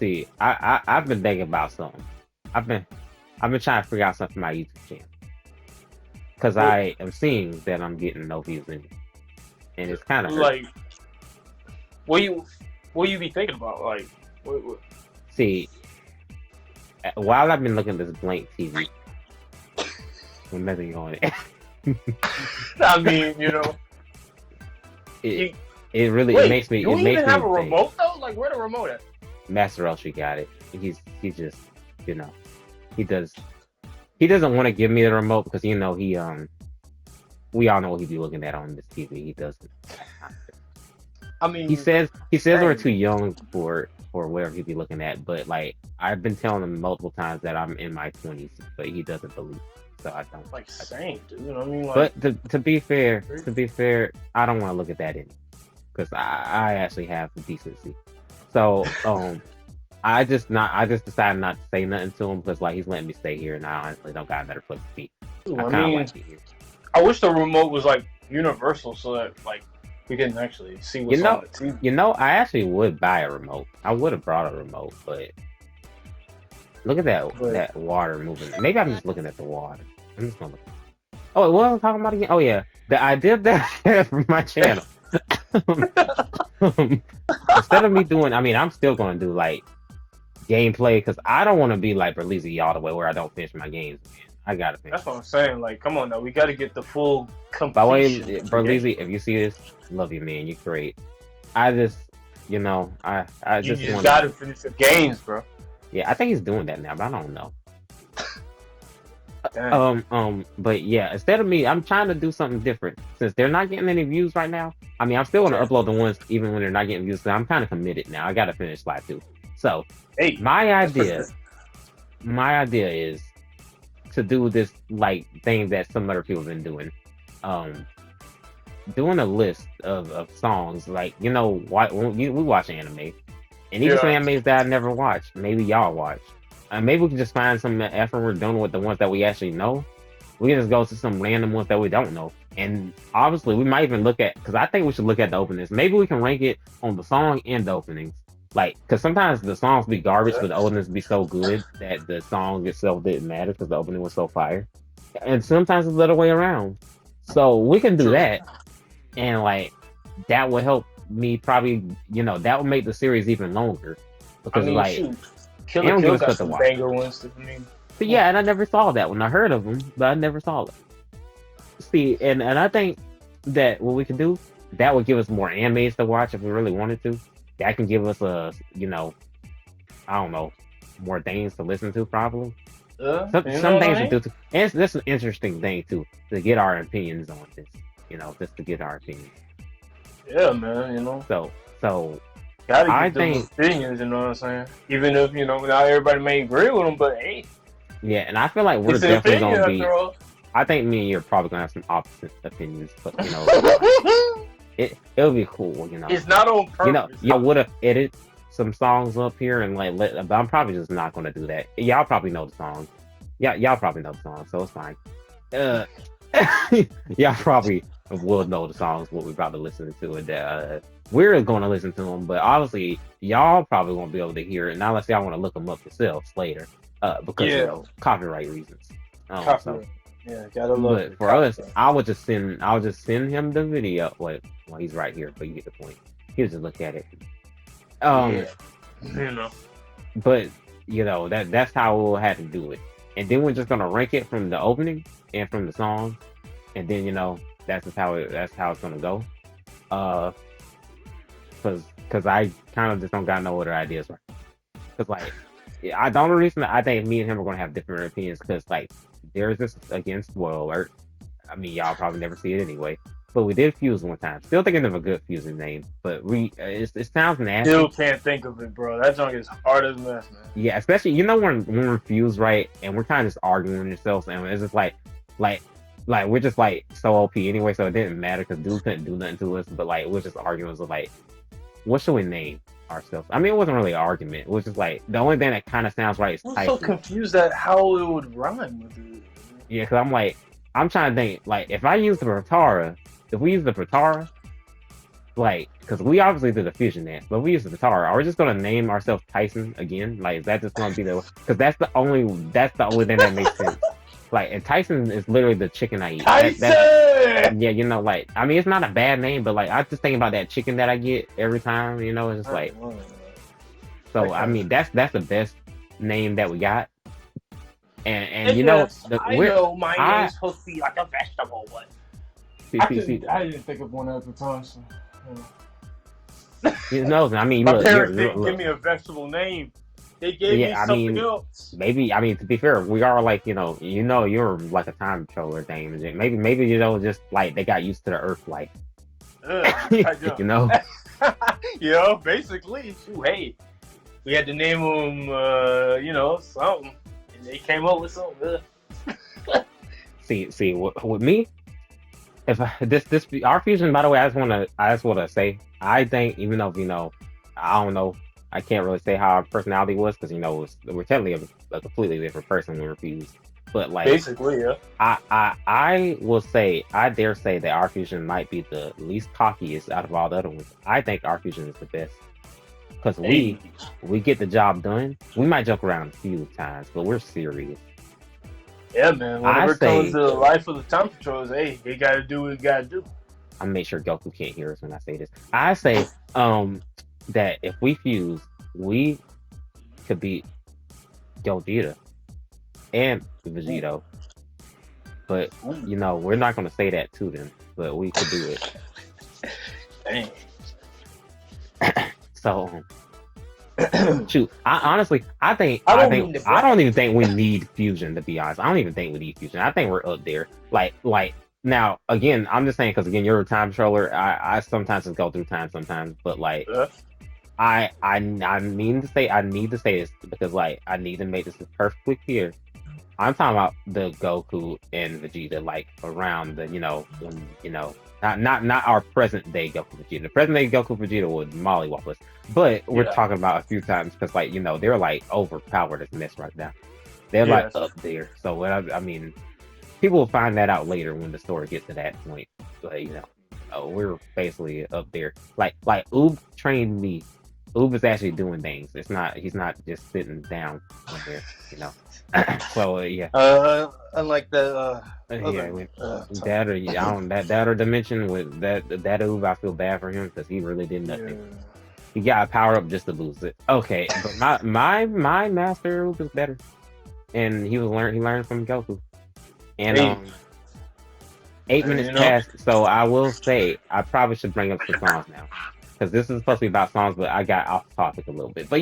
See, I've been thinking about something. I've been I've been trying to figure out something for my YouTube channel because What, I am seeing that I'm getting no views in it, and it's kind of hurting. like, what you, what you be thinking about? Like, what, See, while I've been looking at this blank TV with nothing on it, I mean, it you, it really wait, do it we even makes me have a think. remote though? Like, where the remote at? Master Roshi got it. He just you know he does he doesn't want to give me the remote because we all know what he be looking at on this TV. He doesn't. I He mean, says we're dang, too young for whatever he be looking at, but like I've been telling him multiple times that I'm in my 20s, but he doesn't believe. So like, I don't. same, dude. I mean, like, But to be fair, I don't want to look at that in because I actually have decency. So I just decided not to say nothing to him because like he's letting me stay here, and I honestly don't got a better place to be. I I kind of mean, like it here. I wish the remote was like universal so that like we can actually see You what's on know, the TV. I actually would buy a remote. I would have brought a remote, but look at But that water moving. Maybe I'm just looking at the water. I'm just gonna look. Oh, what was I talking about again? Oh yeah, I did that for my channel. Instead of me doing, I mean, I'm still gonna do like gameplay because I don't want to be like Berlizzi all the way where I don't finish my games. Man. I gotta finish. that's what I'm saying. Like, come on now, we got to get the full By the way, completion. Berlizzi, if you see this, love you, man. You're great. I just, I You just just want got to to. finish the games, bro. Yeah, I think he's doing that now, but I don't know. Dang. But yeah, instead of me, I'm trying to do something different. Since they're not getting any views right now, I mean, I'm still gonna upload the ones even when they're not getting views. So I'm kind of committed now. I gotta finish Slide 2. So Hey, my that's pretty idea, good. my idea is to do this like thing that some other people have been doing. Um, doing a list of songs. Like we watch anime, and even some Yeah, animes that I never watched. Maybe y'all watch. Maybe we can just find some after we're done with the ones that we actually know. We can just go to some random ones that we don't know. And obviously, we might even look at because I think we should look at the openings. Maybe we can rank it on the song and the openings. Like, because sometimes the songs be garbage, but the openings be so good that the song itself didn't matter because the opening was so fire. And sometimes it's the other way around. So we can do true. that, and like that will help me probably. That will make the series even longer I because mean, like shoot, they Killer don't give Kill us got stuff to some watch. banger ones. I mean, But come on. yeah, and I never saw that one. I heard of them, but I never saw it. See, and I think that what we can do that would give us more animes to watch if we really wanted to. That can give us I don't know, more things to listen to probably. You know Some what things I to mean? do. And that's an interesting thing too to get our opinions on this. Just to get our opinions. Yeah, man. So Gotta I get them think opinions. You know what I'm saying? Even if not everybody may agree with them, but hey, yeah, and I feel like we're it's an definitely opinion gonna after be. all. I think me and you're probably gonna have some opposite opinions, but it's fine. It'll be cool. It's not on purpose. Y'all would have edited some songs up here and like but I'm probably just not gonna do that. Y'all probably know the songs. Yeah, y'all probably know the songs, so it's fine. Uh, y'all probably will know the songs what we're about to listen to, and we're gonna listen to them. But obviously, y'all probably won't be able to hear it, not unless y'all want to look them up yourselves later, because Yeah, copyright reasons. So, copyright. Yeah, gotta love but it. for us, Copyright. I'll just send him the video. Wait, well, he's right here, but you get the point. He'll just look at it. Um, Yeah, you know. but that's how we'll have to do it, and then we're just gonna rank it from the opening and from the song, and then that's how it's gonna go. Uh, because I kind of just don't got no other ideas right. Because like, yeah, the only reason I think me and him are gonna have different opinions because like there's this again spoiler alert. I mean, y'all probably never see it anyway. But we did fuse one time. Still thinking of a good fusing name, but it sounds Still nasty. can't think of it, bro. That junk is hard as mess, man. Yeah, especially when we're fused right and we're kind of just arguing with ourselves and it's just like we're just like so OP anyway, so it didn't matter because dude couldn't do nothing to us. But like we're just arguing so like, what should we name ourselves? I mean, it wasn't really an argument. It was just like the only thing that kind of sounds right is I'm so Typhoon. confused at how it would rhyme with it. Yeah, because I'm trying to think like if I use the Protara, if we use the Protara, like, because we obviously did a fusion dance, but we used the Taro. Are we just gonna name ourselves Tyson again? Like, is that just gonna be the? Because that's the only thing that makes sense. Like, and Tyson is literally the chicken I eat. That Tyson. yeah, like, I mean, it's not a bad name, but like, I just think about that chicken that I get every time. It's just like, so I mean, that's the best name that we got. And Yes, the I we're know my I name's supposed to be like a vegetable, but see, see, see, I didn't think of one at the time. So, I mean, my look, parents didn't give look, me a vegetable name. They gave me yeah, I something mean, else. maybe, I mean, to be fair, we are like, you're like a time controller thing. Maybe, just like they got used to the Earth, like, Ugh, you know. Basically, shoot, hey, we had to name them, something, and they came up with something. See, with me, if this our fusion, by the way, I just wanna say, I think, even though I don't know, I can't really say how our personality was because we're technically a completely different person when we're fused. But like, Basically, yeah. I will say, I dare say that our fusion might be the least cockiest out of all the other ones. I think our fusion is the best because Hey, we get the job done. We might joke around a few times, but we're serious. yeah, man. I Whenever it comes say, to the life of the time patrols, hey, they gotta do what they gotta do. I'm make sure Goku can't hear us when I say this. I say, that if we fuse, we could beat Gogeta and Ooh, Vegito. But ooh, we're not gonna say that to them. But we could do it. dang. So shoot, I honestly, I don't mean to I brag. don't even think we need fusion, to be honest. I don't even think we need fusion. I think we're up there. Like now, again, I'm just saying because again, you're a time controller. I sometimes just go through time sometimes, but like Uh, I mean to say, I need to say this because like I need to make this perfectly clear. I'm talking about the Goku and Vegeta, like around the when not our present day Goku Vegeta. The present day Goku Vegeta would mollywop us, but we're yeah, talking about a few times because like they're like overpowered as mess right now. They're like yes. up there. So what I mean, people will find that out later when the story gets to that point. But we're basically up there. Like Oob trained me. Oob is actually doing things. He's not just sitting down somewhere. You know. So yeah. Unlike the Yeah, other that or yeah, I don't that or dimension with that Oob, I feel bad for him because he really did yeah. nothing. He got a power up just to boost it. Okay, but my master Oob is better, and he learned from Goku. And Hey, 8 minutes you know, passed, so I will say I probably should bring up some songs now because this is supposed to be about songs, but I got off topic a little bit. But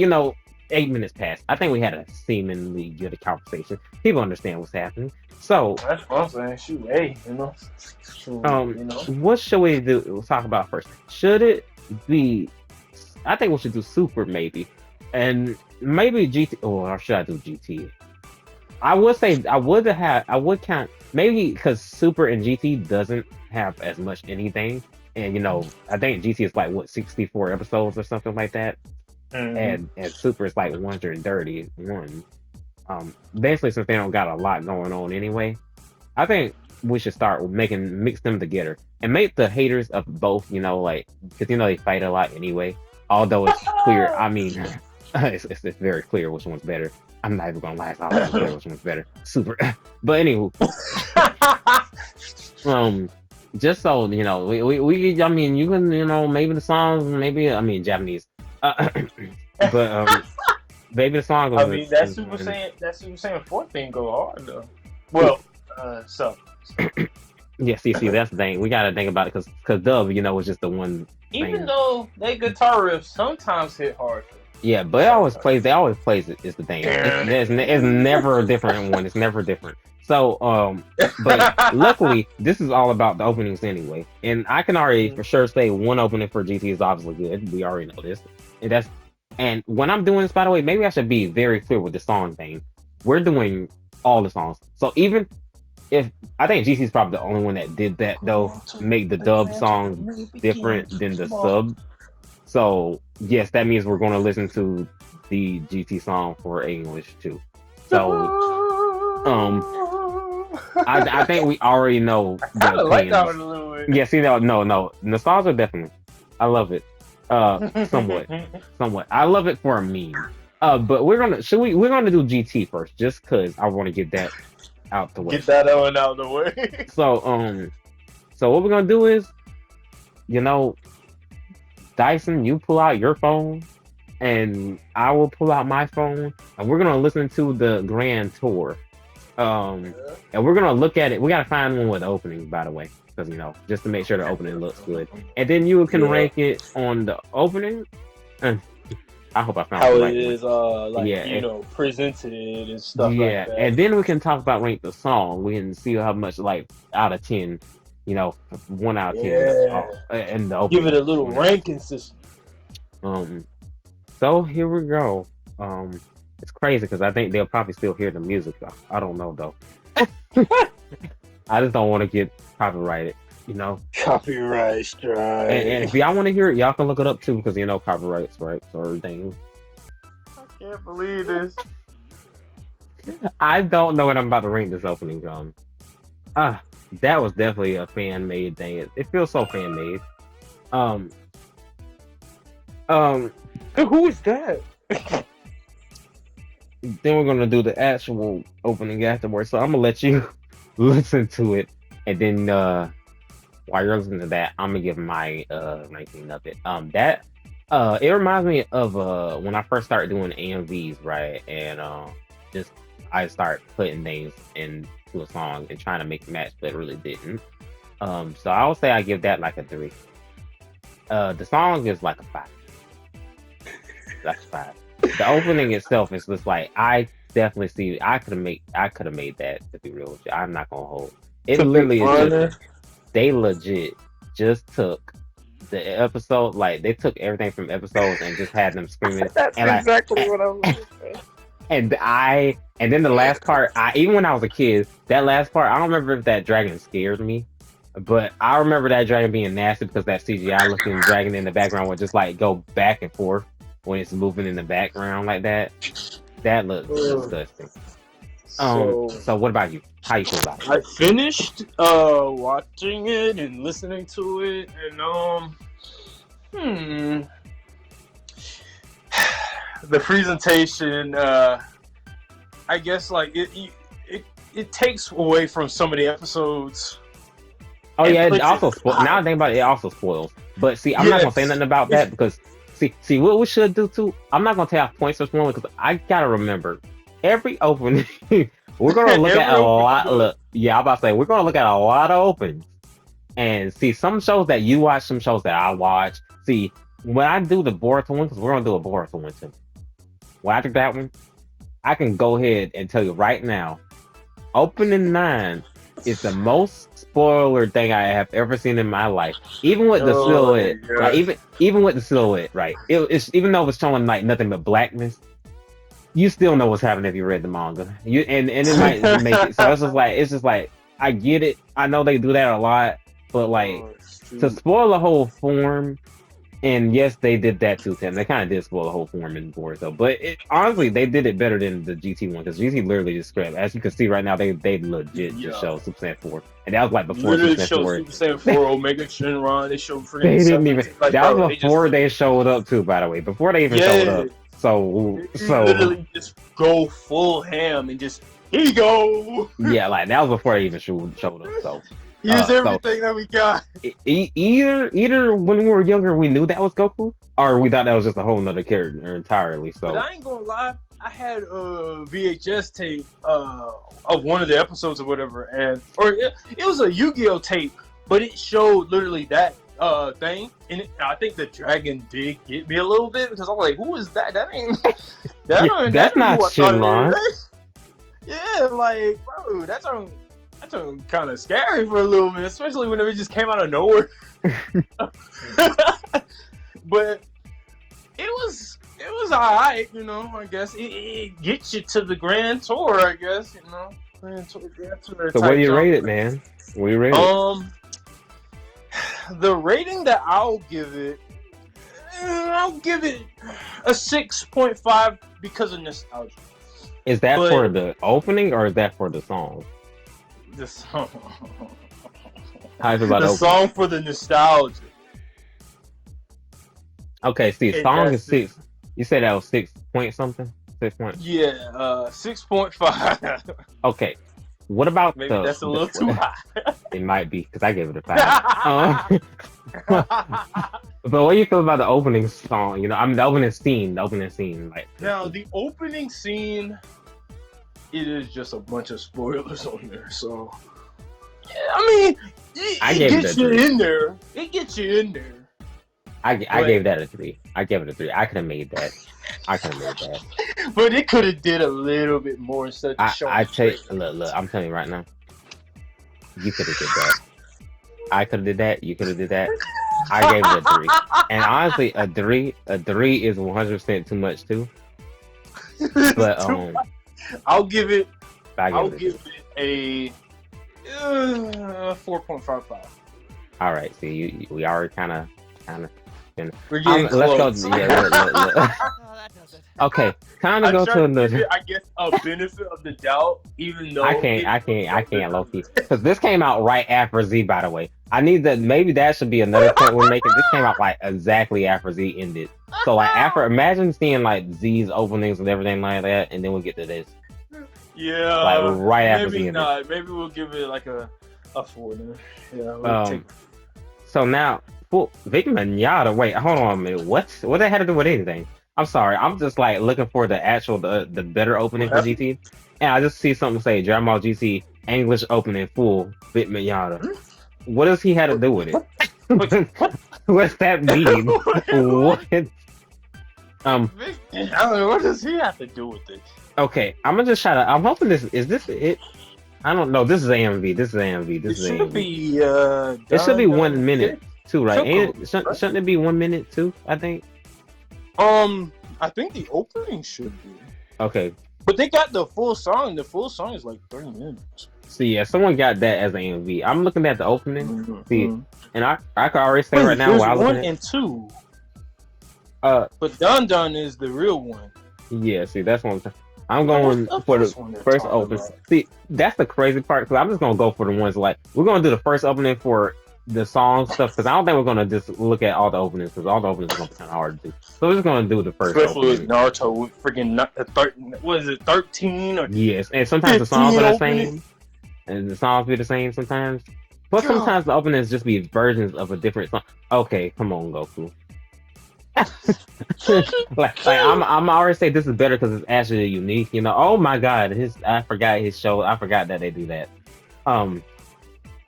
8 minutes passed. I think we had a seemingly good conversation. People understand what's happening. So, that's what I'm saying. Shoot, hey, shoot, what should we do? We'll talk about first. Should it be? I think we should do Super maybe, and maybe GT. Or should I do GT? I would say I would count maybe because Super and GT doesn't have as much anything, and I think GT is like what 64 episodes or something like that, hmm and Super is like 131. Basically, since they don't got a lot going on anyway, I think we should start with mix them together and make the haters of both, like because they fight a lot anyway. Although it's clear, I mean, it's very clear which one's better. I'm not even gonna lie, it's obviously clear which one's better. Super, but anywho, um, just so I mean, you can maybe the songs, maybe I mean Japanese, but maybe the song I was mean, that Super Saiyan 4 thing go hard though. yeah, Well, so yeah. See, that's the thing. We gotta think about it because Dub, was just the one even thing. though they guitar riffs sometimes hit hard. Yeah, but it always plays. They always plays it. Is the thing. It's never a different one. It's never different. So but luckily this is all about the openings anyway, and I can already for sure say one opening for GT is obviously good. We already know this, and when I'm doing this, by the way, maybe I should be very clear with the song thing. We're doing all the songs, so even if I think GT is probably the only one that did that though, make the dub song different than the sub. So yes, that means we're going to listen to the GT song for English too. So I think we already know I the like that opinions. one a little bit. Yeah, see, no, nostalgia definitely. I love it. Somewhat, somewhat. I love it for a meme. But we're gonna do GT first, just cause I want to get that out the way. Get that one out of the way. So so what we're gonna do is, you know, Dyson, you pull out your phone, and I will pull out my phone, and we're gonna listen to the Grand Tour. And we're gonna look at it. We gotta find one with openings, by the way, because just to make sure the opening looks good. And then you can rank it on the opening. And I hope I found how the it right is, presented and stuff like yeah, that. and then we can talk about rank the song. We can see how much like out of 10, 1 out of 10. And the opening. Give it a little ranking system. So here we go. It's crazy because I think they'll probably still hear the music though. I don't know though. I just don't want to get copyrighted, Copyright strike. And if y'all want to hear it, y'all can look it up too because copyright strikes or everything. I can't believe this. I don't know what I'm about to rank this opening. That was definitely a fan made thing. It feels so fan made. Who is that? Then we're gonna do the actual opening afterwards. So I'm gonna let you listen to it, and then while you're listening to that, I'm gonna give my ranking of it. It reminds me of when I first started doing AMVs, right? And just I start putting names into a song and trying to make it match, but it really didn't. So I would say I give that like a 3. The song is like a 5. That's 5. The opening itself is just like I definitely see. I could have made that, to be real with you. I'm not gonna hold. It literally is just, they legit just took the episode, like they took everything from episodes and just had them screaming. That's and exactly what I was looking for. And then the last part, even when I was a kid, that last part, I don't remember if that dragon scared me, but I remember that dragon being nasty because that CGI looking dragon in the background would just like go back and forth when it's moving in the background like that. That looks disgusting. So what about you? How you feel about it? I finished watching it and listening to it, and the presentation, I guess like it takes away from some of the episodes. Oh yeah, it also now I think about it, it also spoils. But see, I'm not gonna say nothing about that because see what we should do too. I'm not gonna take off points for spoiling because I gotta remember every opening. We're gonna look at a lot. I'm about to say we're gonna look at a lot of opens and see some shows that you watch, some shows that I watch. See, when I do the Boruto one, because we're gonna do a Boruto one too. When I do that one, I can go ahead and tell you right now, opening 9 is the most spoiler thing I have ever seen in my life. Even with the silhouette, like even with the silhouette, right? It's even though it's showing like nothing but blackness, you still know what's happening if you read the manga. And it might make it. So it's just like I get it. I know they do that a lot, but like to spoil the whole form. And yes, they did that too, Tim. They kind of did spoil the whole form in Boruto, but honestly, they did it better than the GT one because GT literally just scrapped. As you can see right now, they legit just show Super Saiyan 4, and that was like before Super Saiyan 4, Omega Shenron. They showed freaking. They didn't even. Like, that was before they showed up too. By the way, before they even showed up. So literally just go full ham and just here you go. Yeah, like that was before they even showed up. So. Use everything that we got. Either when we were younger we knew that was Goku, or we thought that was just a whole nother character entirely. So, but I ain't gonna lie, I had a VHS tape of one of the episodes or whatever, or it was a Yu-Gi-Oh tape, but it showed literally that thing, and I think the dragon did get me a little bit because I'm like, who is that? That ain't that's not Shenron. Yeah, like bro, that's kind of scary for a little bit, especially when it just came out of nowhere. But it was alright, I guess it gets you to the Grand Tour, I guess, Grand Tour. So what do you rate it, man? What do you rate it? The rating that I'll give it a 6.5 because of nostalgia. Is that for the opening or is that for the song? The song. How is it about the song for the nostalgia. Okay, see, and song is that's it. 6. You said that was 6 point something? 6 point. Yeah, 6.5. Okay. What about Maybe that's a the little too high. it might be because I gave it a 5. But what do you feel about the opening song? You know, I mean the opening scene, like Now, the opening scene, it is just a bunch of spoilers on there. So, yeah, I mean, I it gave it gets a you 3. in there. It gets you in there. I But gave that a 3. I gave it a 3. I could have made that. I could have made that. but it could have did a little bit more instead of just showing I straight. take look. I'm telling you right now. You could have did that. I could have did that. You could have did that. I gave it a 3. And honestly, a 3 is 100% too much too. But I'll give it. I'll give it a 4.55. All right. See, we already kind of. We're getting Let's close. go. Yeah, look. Oh, that does it. Okay, time to I go tried to to give another. it, I guess, a benefit of the doubt, even though I can't low key because this came out right after Z. By the way, I need that. Maybe that should be another point we're making. This came out like exactly after Z ended. So like after, imagine seeing like Z's openings and everything like that, and then we get to this Yeah, like right after Z maybe ended. not. Maybe we'll give it like a 4 then. Yeah, we'll take. So now, Vic Mignogna. Wait, hold on a minute. What that had to do with anything? I'm sorry. I'm just like looking for the actual the better opening for GT, and I just see something say Dragon Ball GT English opening full Vic Mignogna. What does he have to do with it? What's that mean? What? I don't know, what does he have to do with it? Okay, I'm gonna just try to. I'm hoping this is this it. I don't know. This is AMV. This is AMV. This It is should AMV. be. It should be 1 minute too, right? Choco, Shouldn't it be 1 minute too? I think. I think the opening should be. Okay. But they got the full song. The full song is like 3 minutes. So yeah, someone got that as an AMV. I'm looking at the opening. Mm-hmm. See, and I can already say right now there's while 1 looking at and 2. but Dun Dun is the real one. yeah, see that's what I'm saying. I'm going for the first open. See, that's the crazy part because I'm just gonna go for the ones like we're gonna do the first opening for the song stuff because I don't think we're gonna just look at all the openings because all the openings are gonna be kind of hard to do. So we're just gonna do the first. Especially with opening. Naruto, with freaking what is it, 13 or Yes, and sometimes the songs 15 are the openings? same, and the songs be the same sometimes. But sometimes the openings just be versions of a different song. Okay, come on, Goku. like I'm already say this is better because it's actually unique. You know, oh my god, I forgot his show. I forgot that they do that.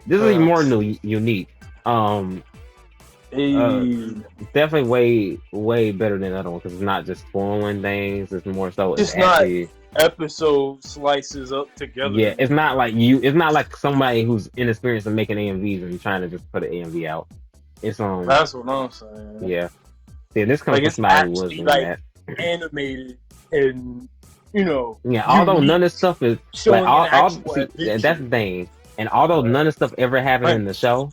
This is more unique. Definitely way better than the other one because it's not just spoiling things. It's more so It's actually episode slices up together. yeah. It's not like you. It's not like somebody who's inexperienced in making AMVs and trying to just put an AMV out. It's That's what I'm saying. yeah. See, this comes from It's somebody who was actually doing like that. animated and Yeah, although unique, none of the stuff is showing like an actual see, adventure. that's the thing. And although none of the stuff ever happened in the show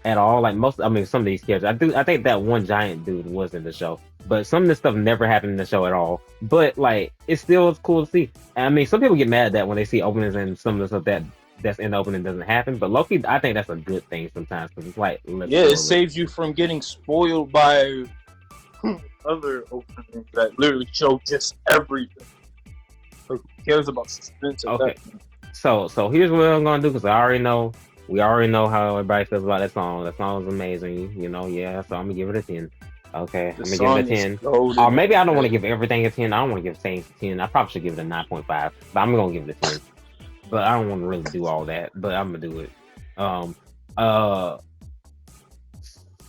at all, like some of these characters, I think that one giant dude was in the show, but some of this stuff never happened in the show at all. But like, it still is cool to see. And, I mean, some people get mad that when they see openings and some of the stuff that's in the opening doesn't happen. But Loki, I think that's a good thing sometimes because it's like it saves you from getting spoiled by other openings that literally show just everything. Who cares about suspense? Okay. So here's what I'm gonna do because we already know how everybody feels about that song. That song is amazing, you know. Yeah, so I'm gonna give it a 10. Okay, I'm gonna give it a 10. Or maybe I don't want to give everything a 10. I don't want to give things a 10. I probably should give it a 9.5, but I'm gonna give it a 10. But I don't want to really do all that. But I'm gonna do it.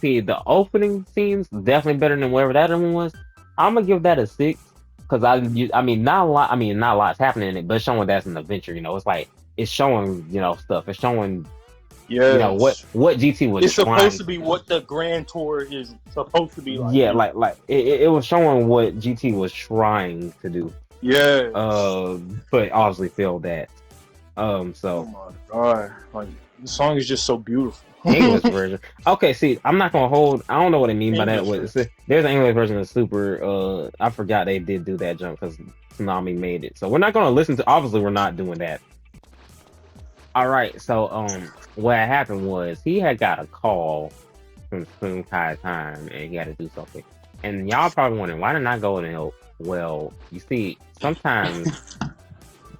See, the opening scene's definitely better than whatever that other one was. I'm gonna give that a 6 because I mean not a lot. I mean not a lot's happening in it, but it's showing that's an adventure. You know, it's like it's showing stuff. It's showing what GT was. It's supposed to be what the Grand Tour is supposed to be like. Yeah, like it was showing what GT was trying to do. Yeah. But obviously failed that. So. Oh my god! Like the song is just so beautiful. English version. Okay, see, I'm not gonna hold. I don't know what I mean by that. There's an English version of Super. I forgot they did do that jump because Tsunami made it. So we're not gonna listen to. Obviously, we're not doing that. All right. So what happened was he had got a call from Sun Kai Time and he had to do something. And y'all probably wondering why didn't I go in help? Well, you see, sometimes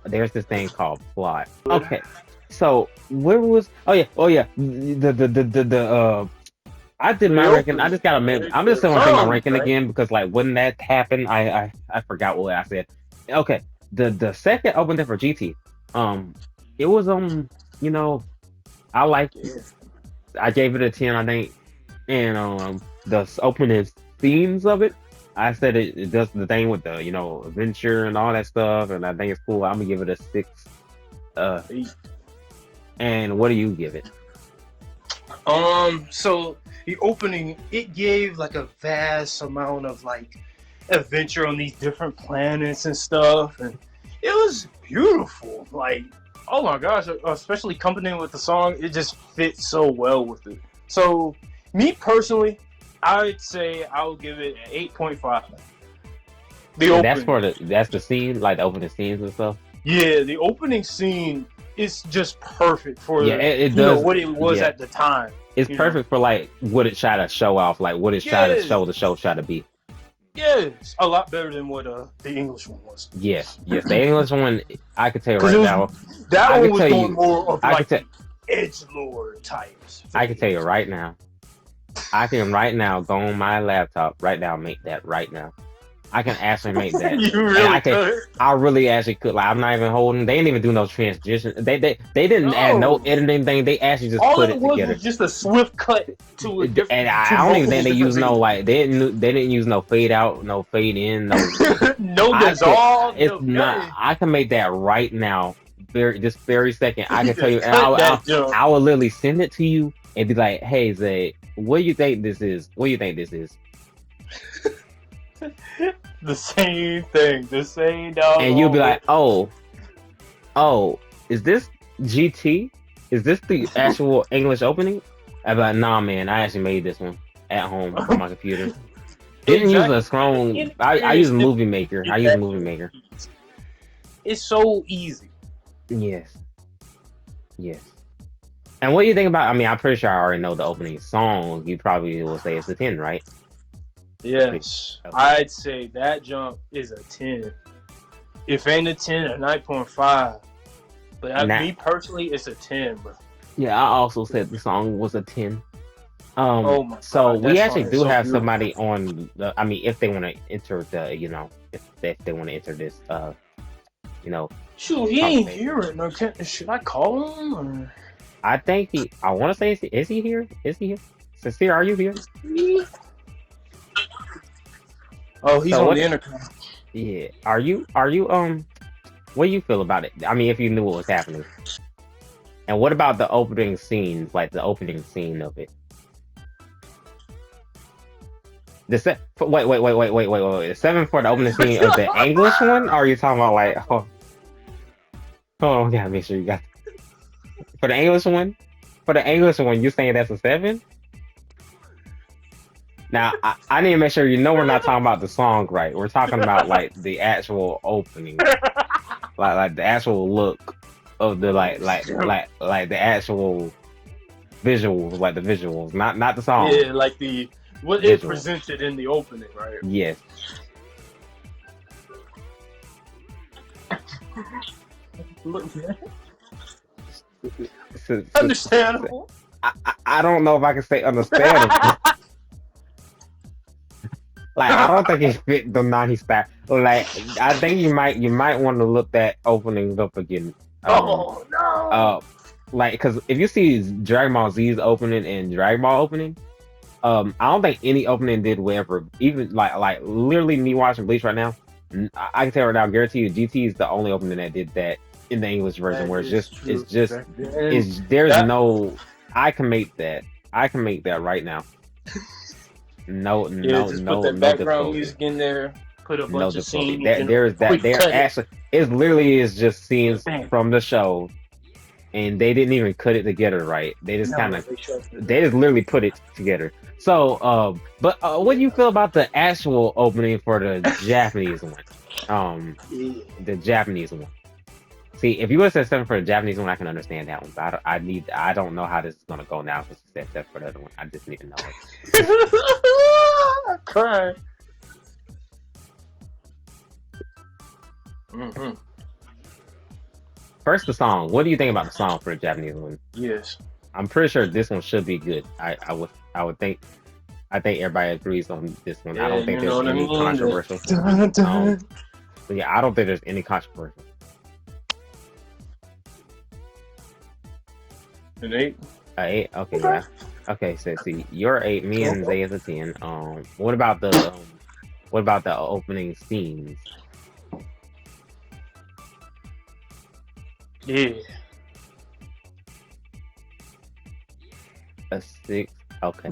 there's this thing called plot. Okay, so where was? Oh yeah. I did my ranking. I just got to. I'm just going to say my Songs, ranking right? again because like when that happened, I forgot what I said. Okay, the second opening for GT, um, it was you know, I liked it. Yeah. I gave it a 10, I think, and the opening themes of it, I said it does the thing with the adventure and all that stuff, and I think it's cool. I'm gonna give it a 6. Uh, and what do you give it? So the opening, it gave like a vast amount of like adventure on these different planets and stuff, and it was beautiful. Like, oh my gosh, especially accompanying with the song, it just fits so well with it. So, me personally, I'd say I would give it an 8.5. The And that's opening, that's the scene, like the opening scenes and stuff. yeah, the opening scene is just perfect for Yeah, it does. what it was Yeah, at the time. it's You know? perfect for like what it try to show off, like what it try to Yeah. show the show try to be. Yes, a lot better than what the English one was. Yes, yes. The English one, I could tell you Because right now. that I one can was tell going you. more of I like can edgelord types. I can tell you right now. I can right now go on my laptop right now, make that right now. I can actually make that. You And really could. I really actually could. Like, I'm not even holding. They didn't even do no transition. They didn't add no No. editing thing. They actually just All put it it was together. just a swift cut to a different. And I don't even think they use no like they didn't use no fade out, no fade in, no. no I dissolve. could, it's No not. nothing. I can make that right now. This very second. I can Just tell you. And cut that jump. I will literally send it to you and be like, "Hey Zay, what do you think this is? What do you think this is?" The same thing. The same dog. And you'll be like, "Oh, is this GT? Is this the actual English opening?" I'd be like, "Nah, man, I actually made this one at home on my computer. Didn't use a Chrome. I use Movie Maker. I use Movie Maker. It's so easy. Yes, yes." And what do you think about? I mean, I'm pretty sure I already know the opening song. You probably will say it's a 10, right? Yes, Okay. I'd say that jump is a 10. If ain't a 10, a 9.5. But me personally, it's a 10, bro. Yeah, I also said the song was a 10. Oh my so God, we that actually song is do so have beautiful. somebody on the. I mean, if they want to enter the, if they want to enter this, Shoot, he ain't conversation. here right now. Should I call him? Or? I think he. I want to say, is he here? Is he here? Sincere, are you here? Oh, he's So on what- the intercom. Yeah. Are you? What do you feel about it? I mean, if you knew what was happening. And what about the opening scenes, like the opening scene of it? Wait. The 7 for the opening scene of the English one? Or are you talking about like? Hold on, gotta make sure you got for the English one. For the English one, you saying that's a 7? Now, I need to make sure we're not talking about the song, right? We're talking about like the actual opening, like the actual look of the like the actual visuals, like the visuals, not the song. Yeah, like what it Visual. presented in the opening, right? Yes. Understandable. I don't know if I can say understandable. Like I don't think it fit the 90s style. Like I think you might want to look that openings up again. Oh no! Like because if you see Dragon Ball Z's opening and Dragon Ball opening, I don't think any opening did whatever. Even like literally me watching Bleach right now, I can tell right now, guarantee you, GT is the only opening that did that in the English version, That where is it's true. just there's no. I can make that. I can make that right now. No, Just put that background difficulty. music in there. Put a bunch of Difficulty. scenes. There's that. There actually, it literally is just scenes Bam. from the show, and they didn't even cut it together right. They just kind of, they just literally put it together. So, but what do you feel about the actual opening for the Japanese one? The Japanese one. See, if you would have said 7 for the Japanese one, I can understand that one. But I don't know how this is gonna go now because you said 7 for the other one. I just need to know it. I'm crying. Mm-hmm. First, the song. What do you think about the song for the Japanese one? Yes. I'm pretty sure this one should be good. I would think. I think everybody agrees on this one. I Yeah, don't think you there's know what I any mean. controversial. Dun, dun. So yeah, I don't think there's any controversial. An 8. Eight. Okay, Okay. yeah. Okay, so see, you're eight. Me and Zay is a 10. What about the opening scenes? Yeah. A 6. Okay.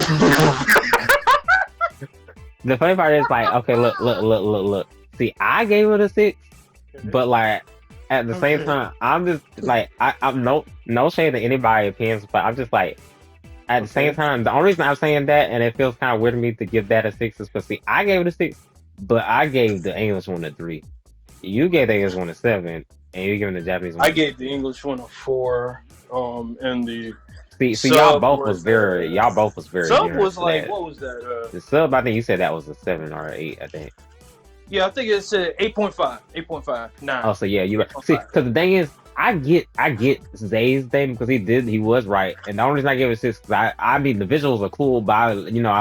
The funny part is like, okay, look. See, I gave it a 6, but like at the same time, I'm just like, I'm no shade to anybody's opinions, but I'm just like, at the same time, the only reason I'm saying that, and it feels kind of weird to me to give that a 6, is because see, I gave it a 6, but I gave the English one a 3. You gave the English one a 7, and you're giving the Japanese one. I gave the English one a 4. And the See, y'all sub both was very sub generous was to like, that. what was that? The sub, I think you said that was a 7 or an 8, I think. Yeah, I think it said 8.5, 8.5, 9. Oh, so yeah, you right. See, because the thing is, I get Zay's thing because he was right, and the only reason I gave it 6 because I mean the visuals are cool, but I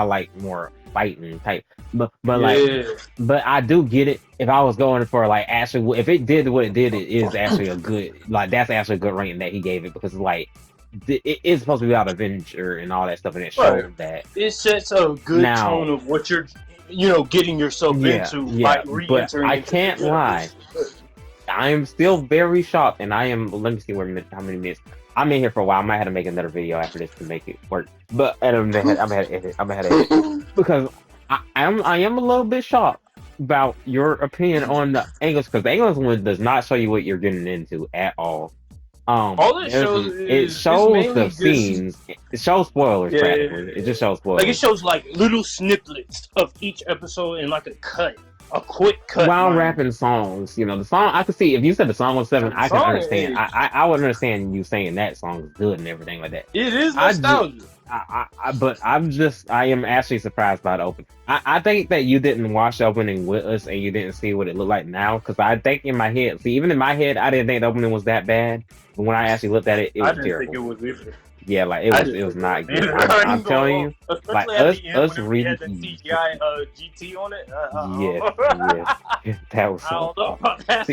like more fighting type, but I do get it. If I was going for like actually, if it did what it did, it is actually a good that's actually a good rating that he gave it because like it is supposed to be about adventure and all that stuff, and it showed that it sets a good tone of what you're getting yourself into by re-entering. But I can't lie. I am still very shocked, and I am. Let me see how many minutes. I'm in here for a while. I might have to make another video after this to make it work. But I'm gonna edit because I am a little bit shocked about your opinion on the English because the English one does not show you what you're getting into at all. All it shows the scenes. It shows spoilers practically. It just shows spoilers. Like it shows like little snippets of each episode in like a quick cut. While rapping songs, the song I could see if you said the song was 7, I can understand. I would understand you saying that song is good and everything like that. It is nostalgia. But I am actually surprised by the opening. I think that you didn't watch the opening with us and you didn't see what it looked like now because I think in my head, even in my head, I didn't think the opening was that bad. But when I actually looked at it, it was terrible. I didn't think it was either. Yeah, like it was not good. I'm telling you, like us reading the CGI GT on it. Yes, that was so. I don't know about that.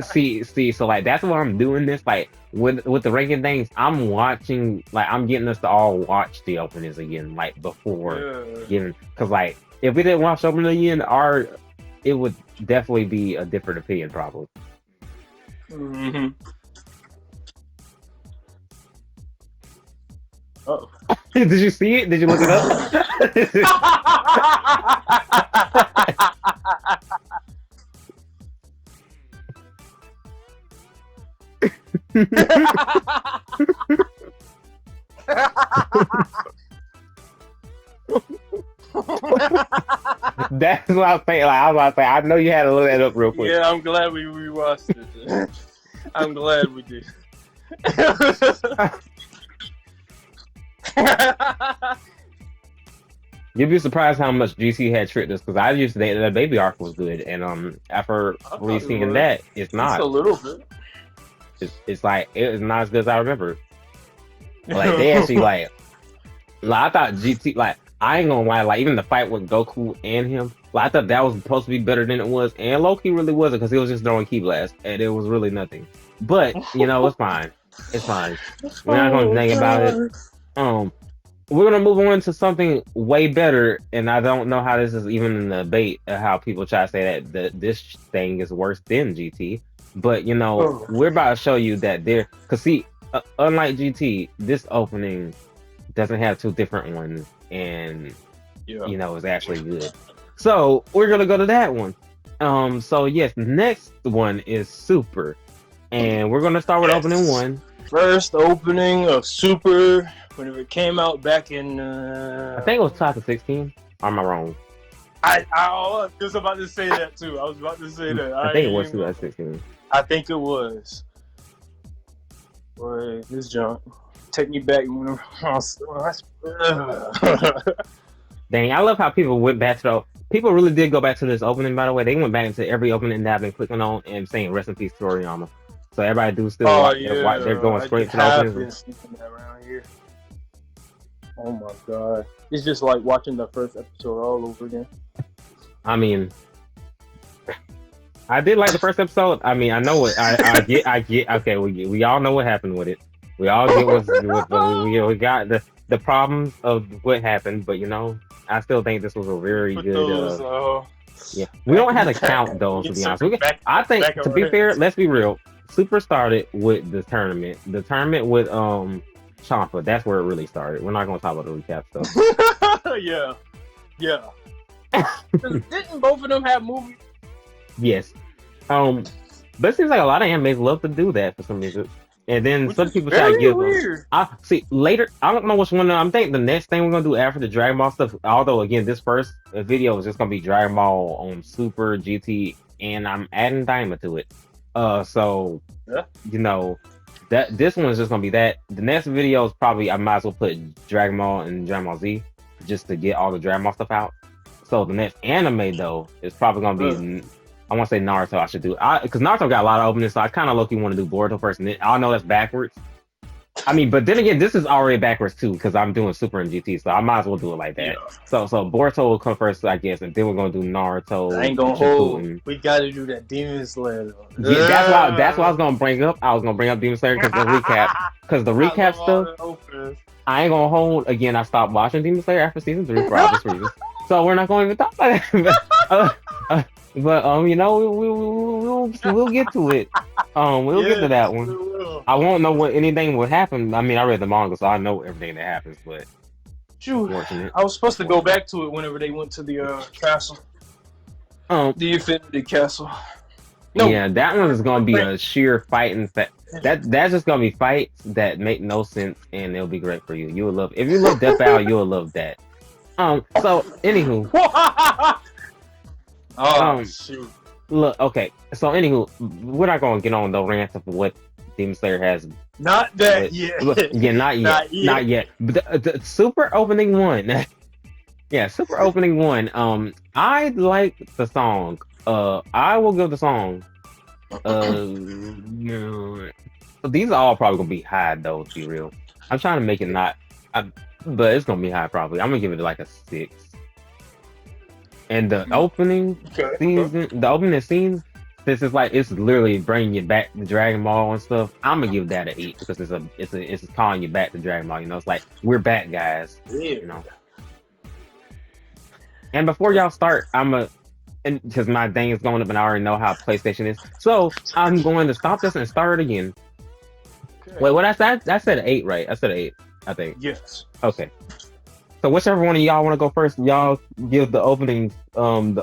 See, so like that's why I'm doing this. Like with the ranking things, I'm watching. Like I'm getting us to all watch the openings again, like before giving. Because like if we didn't watch the opening again, it would definitely be a different opinion, probably. Mm-hmm. Oh. Did you see it? Did you look it up? That's what I was saying. Like I was about to say, I know you had to look that up real quick. Yeah, I'm glad we rewatched it. I'm glad we did. You'd be surprised how much GT had tricked us because I used to think that baby arc was good, and after re-seeing that, it's not. It's a little bit. It's like it's not as good as I remember. Like they actually like I thought GT I ain't gonna lie, like even the fight with Goku and him, I thought that was supposed to be better than it was, and Loki really wasn't because he was just throwing key blasts and it was really nothing. But it's fine. It's fine. We're not gonna think about it. We're gonna move on to something way better, and I don't know how this is even in the debate of how people try to say that this thing is worse than GT. But we're about to show you that because see, unlike GT, this opening doesn't have two different ones, and it's actually good. So we're gonna go to that one. So yes, next one is Super, and we're gonna start with opening 1. First opening of Super. Whenever it came out back in, I think it was 2016. Or am I wrong? I was just about to say that too. I was about to say that. I think it was 2016. I think it was. Boy, this junk. Take me back. Dang, I love how people went back to people really did go back to this opening. By the way, they went back into every opening that I've been clicking on and saying "Rest in Peace, Toriyama." So everybody do still Oh watch. They're yeah, going I straight to the have been openings. sneaking that around here. Oh my god, it's just like watching the first episode all over again. I mean, I did like the first episode. I mean, I know what I get. Okay, we all know what happened with it. We all get we got the problems of what happened, but I still think this was a very Put good. those, Yeah, we don't have to count those to be honest. I think back to be over fair, heads. let's be real. Super started with the tournament. The tournament with Champa. That's where it really started. We're not gonna talk about the recap stuff. Yeah, yeah. 'Cause didn't both of them have movies? Yes. But it seems like a lot of animes love to do that for some reason. And then Which some is people try to very give them. weird. I see later. I don't know which one. I'm thinking the next thing we're gonna do after the Dragon Ball stuff. Although again, this first video is just gonna be Dragon Ball on Super GT, and I'm adding Daima to it. So Yeah. that this one is just gonna be that. The next video is probably I might as well put Dragon Ball and Dragon Ball Z just to get all the Dragon Ball stuff out. So the next anime though is probably gonna be. I want to say Naruto. I should do because Naruto got a lot of openings, so I kind of low-key want to do Boruto first. And then, I know that's backwards. I mean, but then again, this is already backwards too because I'm doing Super and GT, so I might as well do it like that. Yeah. So Boruto will come first, I guess, and then we're gonna do Naruto. I ain't gonna hold. We gotta do that Demon Slayer. Yeah, that's what I was gonna bring up. I was gonna bring up Demon Slayer because the recap. Because the recap stuff, I ain't gonna hold. Again, I stopped watching Demon Slayer after season 3 for obvious reasons. So we're not going to even talk about that. But we'll get to it. We'll get to that one. I won't know what anything would happen. I mean, I read the manga, so I know everything that happens. But unfortunate. I was supposed to go back to it whenever they went to the castle. The Infinity Castle. No. Yeah, that one is gonna be a sheer fighting. That's just gonna be fights that make no sense, and it'll be great for you. You will love if you love Death Battle, you'll love that. So anywho. Shoot. Look, okay. So anywho, we're not gonna get on the rant of what Demon Slayer has. Not that yet. Yeah, not yet. Not yet. But the super opening one. Yeah, super opening one. I like the song. I will give the song. These are all probably gonna be high though, to be real. I'm trying to make it not, but it's gonna be high probably. I'm gonna give it like a 6. And the opening season, the opening scene, this is like it's literally bringing you back to Dragon Ball and stuff. I'm gonna give that an 8 because it's calling you back to Dragon Ball. It's like we're back, guys. And before y'all start, and because my thing is going up and I already know how PlayStation is, so I'm going to stop this and start it again. Okay. Wait, what I said? I said 8, right? I said 8, I think. Yes. Okay. So whichever one of y'all want to go first, y'all give the opening song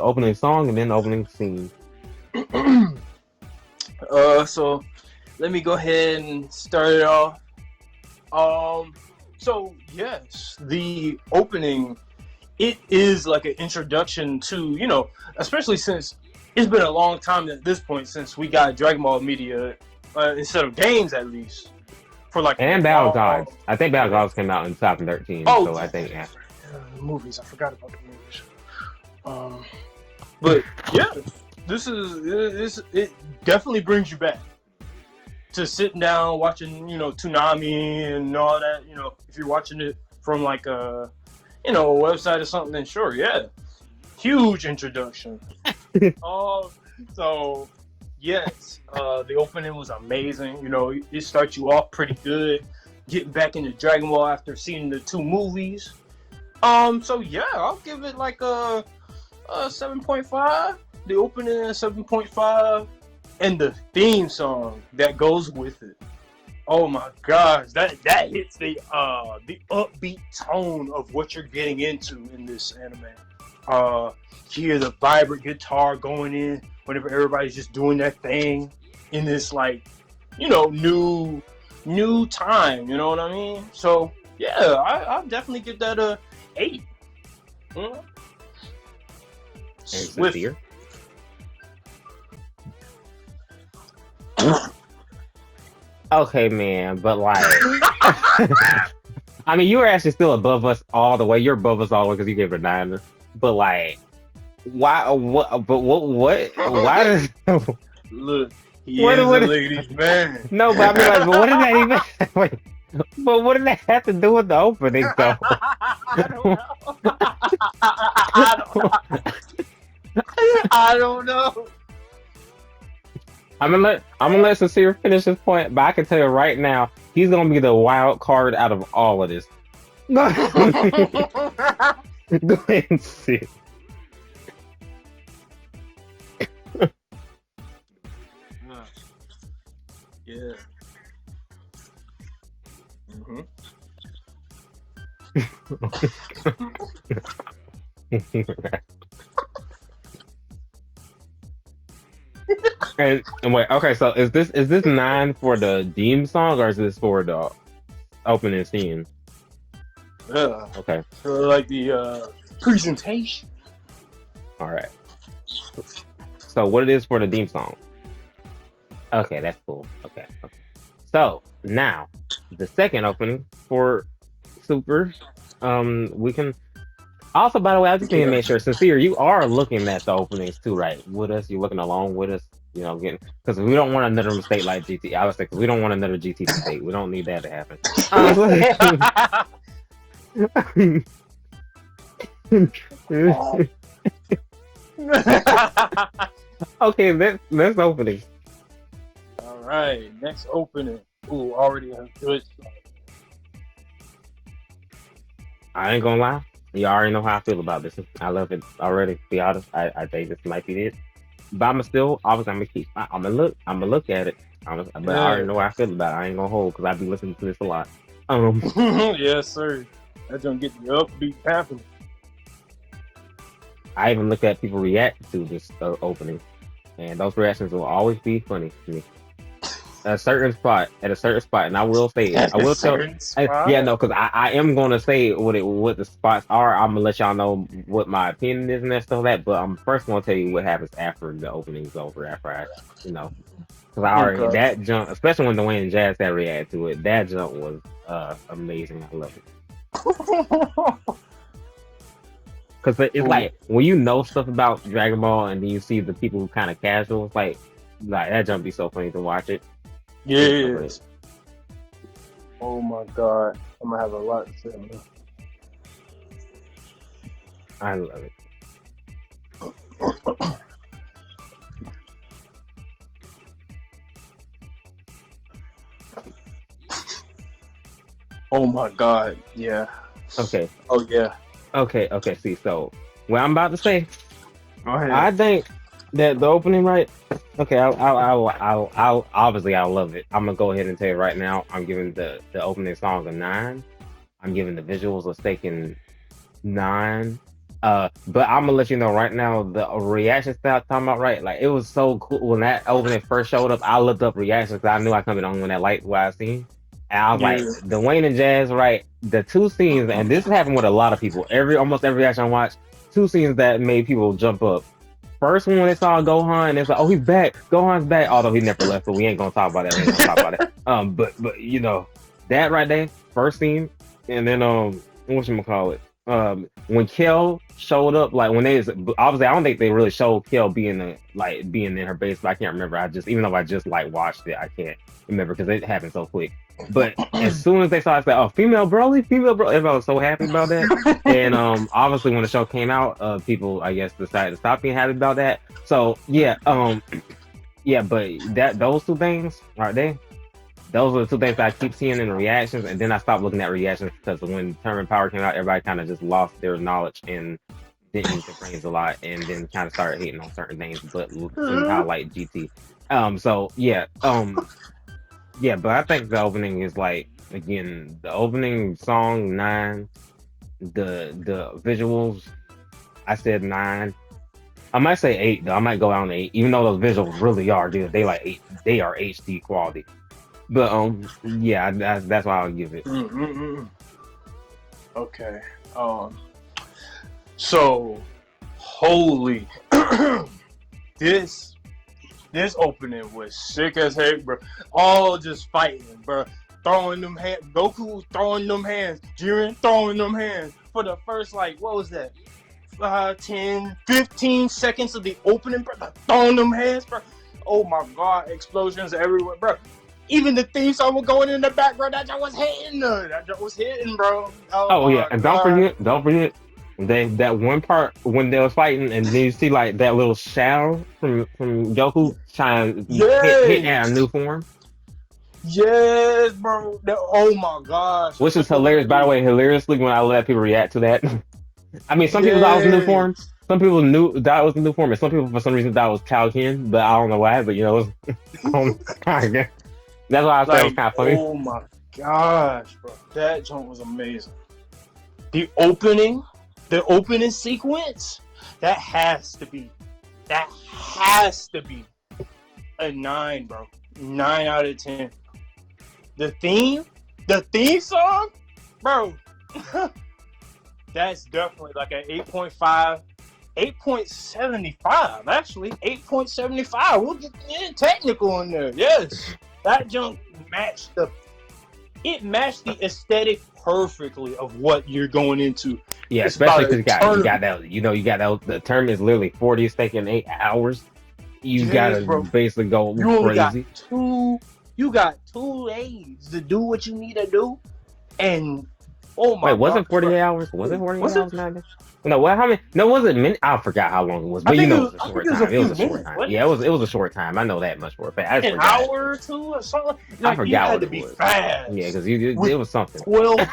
and then the opening scene. So let me go ahead and start it off. So yes, the opening, it is like an introduction to, especially since it's been a long time at this point since we got Dragon Ball media instead of games at least. And Battle Gods. I think Battle Gods came out in 2013. Oh, so I think movies. I forgot about the movies. But yeah, it definitely brings you back to sitting down watching, Toonami and all that. If you're watching it from like a website or something, then sure, yeah, huge introduction. So. Yes, the opening was amazing. It starts you off pretty good, getting back into Dragon Ball after seeing the 2 movies. So yeah, I'll give it like a 7.5. The opening is 7.5, and the theme song that goes with it. Oh my gosh, that hits the upbeat tone of what you're getting into in this anime. Hear the vibrant guitar going in whenever everybody's just doing their thing in this new time, you know what I mean? So yeah, I'll definitely give that a 8. Swift. Okay, man, but like, I mean, you were actually still above us all the way. You're above us all the way because you gave it a 9. But like, Why? What? But what? What? Why does? Look, he What? is a What? ladies' man. No, but I mean, like, but what does that even? Wait, but what does that have to do with the opening, though? I don't know. I don't, I don't know. I'm gonna let Sincere finish his point, but I can tell you right now, he's gonna be the wild card out of all of this. Go ahead and see. Yeah. hmm And wait, okay, so is this 9 for the theme song or is this for the opening scene? Yeah. Okay, So like the presentation. all right. So what it is for the theme song? Okay, that's cool. Okay, okay. So now the second opening for Super. We can also, by the way, I just need to Yeah. make sure, Sincere, you are looking at the openings too, right? With us, you're looking along with us. Getting because we don't want another mistake like GT. I was saying, because we don't want another GT mistake. We don't need that to happen. Okay, that's opening. All right. Next opening. Ooh, already a good. I ain't gonna lie. You already know how I feel about this. I love it already. To be honest, I think this might be it. But I'm still, obviously, I'm gonna look at it. But I already Yeah. know how I feel about it. I ain't gonna hold because I be listening to this a lot. Um, Yes, sir. That's gonna get the upbeat happening. I even look at people react to this opening, and those reactions will always be funny to me. At a certain spot, and I will say it. At I a will tell. certain spot. Yeah, no, because I am gonna say what the spots are. I'm gonna let y'all know what my opinion is and that stuff like that. But I'm first gonna tell you what happens after the opening's over. After because I already Okay. that jump, especially when Dwayne and Jazz had reacted to it. That jump was amazing. I love it because it's Ooh, like when you know stuff about Dragon Ball and then you see the people who kind of casual. It's like that jump be so funny to watch it. It's so great. yes. Oh my God. I'm gonna have a lot to say on this. I love it. Oh my God. Yeah. Okay. Oh yeah. Okay. See, so what I'm about to say, Go ahead. I think that the opening, right? Okay, I'll obviously I'll love it. I'm gonna go ahead and tell you right now. I'm giving the opening song a 9. I'm giving the visuals a staking 9. But I'm gonna let you know right now the reaction style I'm talking about, right? Like it was so cool when that opening first showed up. I looked up reactions because I knew I coming on when that light what I seen. And I was Yeah. like, Dwayne and Jazz, right? The two scenes, and this happened with a lot of people. Almost every reaction I watched, two scenes that made people jump up. First one when they saw Gohan, it's like, oh, he's back. Gohan's back. Although he never left, but we ain't gonna talk about that. We ain't gonna talk about it. But that right there, first scene, and then what you call it? When Kel showed up, like when they obviously I don't think they really showed Kel being in her base, but I can't remember. Even though I just like watched it, I can't remember because it happened so quick. But as soon as they saw it, it's like, oh, female Broly, everybody was so happy about that. And obviously when the show came out, people I guess decided to stop being happy about that. So yeah, but those two things are they. Those are the two things I keep seeing in the reactions, and then I stopped looking at reactions because when Term and Power came out, everybody kind of just lost their knowledge and didn't use their brains a lot, and then kind of started hating on certain things, but somehow like GT. So yeah, but I think the opening is like again the opening song 9, the visuals. I said 9. I might say 8 though. I might go down to 8, even though those visuals really are, dude. They like 8. They are HD quality. But yeah, that's why I'll give it. Okay. So holy, this opening was sick as heck, bro. All just fighting, bro. Throwing them hands. Goku throwing them hands. Jiren throwing them hands for the first what was that? 10, 15 seconds of the opening, bro. Throwing them heads, bro. Oh my god, explosions everywhere, bro. Even the theme song was going in the background. That joint was hitting. That joint was hitting, bro. Oh Oh yeah, my and god. don't forget, that one part when they was fighting, and then you see like that little shadow from Goku trying hit at a new Yes. form, Yes, bro. Oh my gosh. which is hilarious. By the way, hilariously when I let people react to that. I mean, some people thought it was a new form. Yes. Some people knew that was a new form, and some people for some reason thought it was Kaioken, but I don't know why. But you know, it was, that's why I said it was Like, kind of funny. oh my gosh, bro. That joint was amazing. The opening sequence, that has to be a 9, bro. 9 out of 10. The theme song, bro. That's definitely like an 8.5, 8.75, actually. 8.75. We'll get technical in there. Yes. That junk matched the aesthetic perfectly of what you're going into. Yeah, It's about especially because a you got tournament. that. You got that. The term is literally 40 taking 8 hours. You Yes, gotta bro. basically go You only got crazy. you got 2 days to do what you need to do. And oh my Wait, was gosh, it 48 bro. hours? Was it 48 Was it? hours nowadays? No, what? How many? No, was it minute? I forgot how long it was, I but you think it know, it was. was a I think short it was a time. It was few a short minutes. time. Wasn't Yeah, it was a short time. I know that much for a fact. I it? just An forgot. hour or two or something. I Like you forgot had what to it be was. Yeah, fast because it with was something.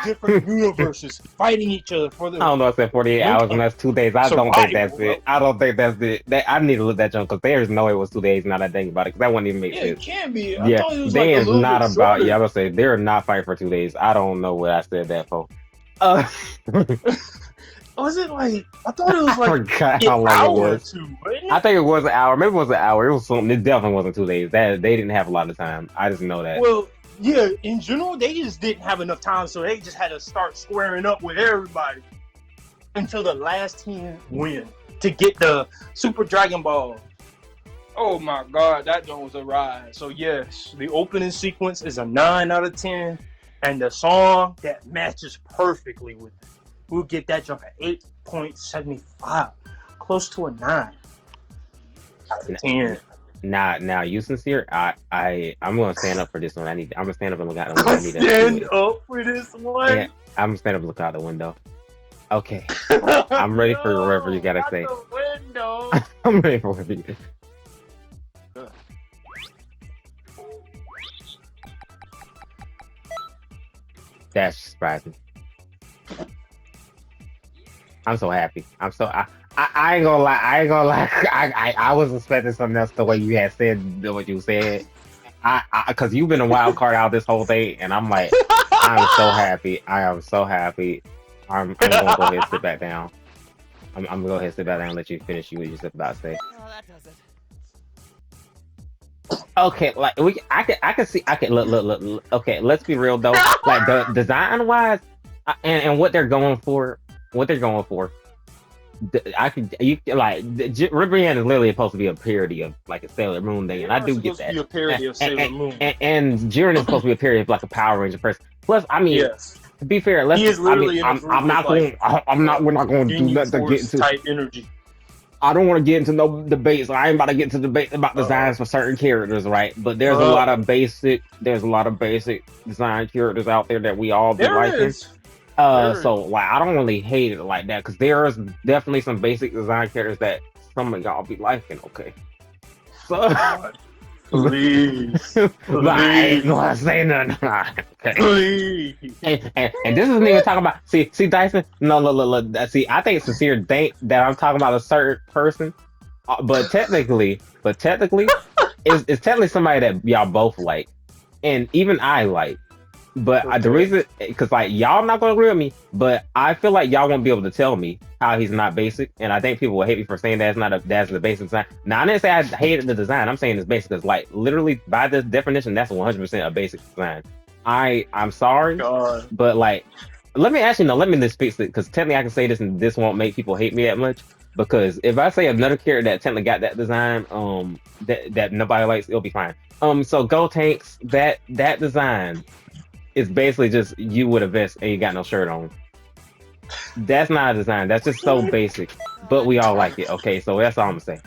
different universes fighting each other for I the don't know. I said 48 link hours, and of that's 2 days. I don't think that's survival, it. bro. I don't think that's it. I need to look that junk because there's no way it was 2 days. Now that I think about it, because that wouldn't even make Yeah, it sense. can be. I Yeah, thought it was they like a is little not bit about. Yeah, I shorter. was say they're not fighting for 2 days. I don't know what I said that for. Uh, Was it like I thought it I was like forgot an how long it hour or was. two, wasn't I it? think it was an hour. Maybe it was an hour. It was something. It definitely wasn't 2 days. That they didn't have a lot of time. I just know that. Well, yeah, in general, they just didn't have enough time, so they just had to start squaring up with everybody until the last team win to get the Super Dragon Ball. Oh my god, that one was a ride. So yes, the opening sequence is a 9 out of 10, and the song that matches perfectly with it. We'll get that jump at 8.75, close to a 9 out of 10. Now, you sincere? I'm gonna stand up for this one. I'm gonna stand up and look out the window. I I'll need to do stand it. up for this Yeah, one. I'm gonna stand up and look out the window. Okay, I'm ready for whatever you No, gotta not say. the window. I'm ready for whatever you. That's surprising. I'm so happy. I ain't gonna lie. I ain't gonna lie. I was expecting something else the way you had said what you said. Cause you've been a wild card out this whole day, and I'm like, I'm so happy. I am so happy. I'm gonna go ahead and sit back down. I'm gonna go ahead and sit back down and let you finish what you just about to say. Oh, that does it. Okay, like I can see. I can look. Okay, let's be real though. Like the design wise, and what they're going for, what they're going for. I could you like Ribrianne is literally supposed to be a parody of like a Sailor Moon thing, They and I are do get supposed to that. be a parody of Sailor Moon. And Jiren is supposed to be a parody of like a Power Ranger person. Plus, I mean, Yes, to be fair, he is I mean, literally in a group I'm with not going. like I'm not. We're not going to do Ginyu nothing to get Force into. type energy. I don't want to get into no debates. I ain't about to get into debates about designs for certain characters, right? But there's a lot of basic. There's a lot of basic design characters out there that we all be There liking. is. There So is. like I don't really hate it like that because there's definitely some basic design characters that some of y'all be liking. Okay, so God, please, but I ain't please, gonna say nothing. Okay. please. And this isn't even talking about see Dyson. No, look. See, I think sincere think that I'm talking about a certain person, but technically, is technically somebody that y'all both like, and even I like. But the Okay. reason, because like y'all not gonna agree with me, but I feel like y'all won't be able to tell me how he's not basic, and I think people will hate me for saying that's the basic design. Now I didn't say I hated the design. I'm saying it's basic because like literally by this definition, that's 100% a basic design. I'm sorry, God. but like let me just fix it because technically I can say this and this won't make people hate me that much. Because if I say another character that technically got that design, that nobody likes, it'll be fine. So Go Tanks, that design is basically just you with a vest and you got no shirt on. That's not a design. That's just so basic. but we all like it. Okay, so that's all I'm gonna say.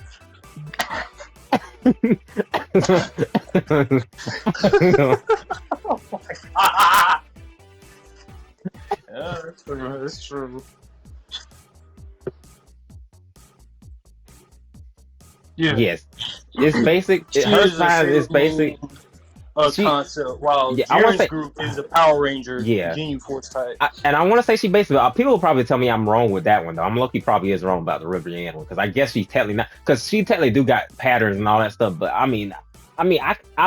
Yeah, that's true. That's true. Yeah, Yes, it's basic. she Her is a style Sailor is basic. Moon She, concept, while yeah, I want to Jiren's say, group is a Power Ranger yeah, Ginyu Force type. and I want to say she basically. People will probably tell me I'm wrong with that one though. I'm lucky probably is wrong about the River Yan one because I guess she's technically not because she technically do got patterns and all that stuff. But I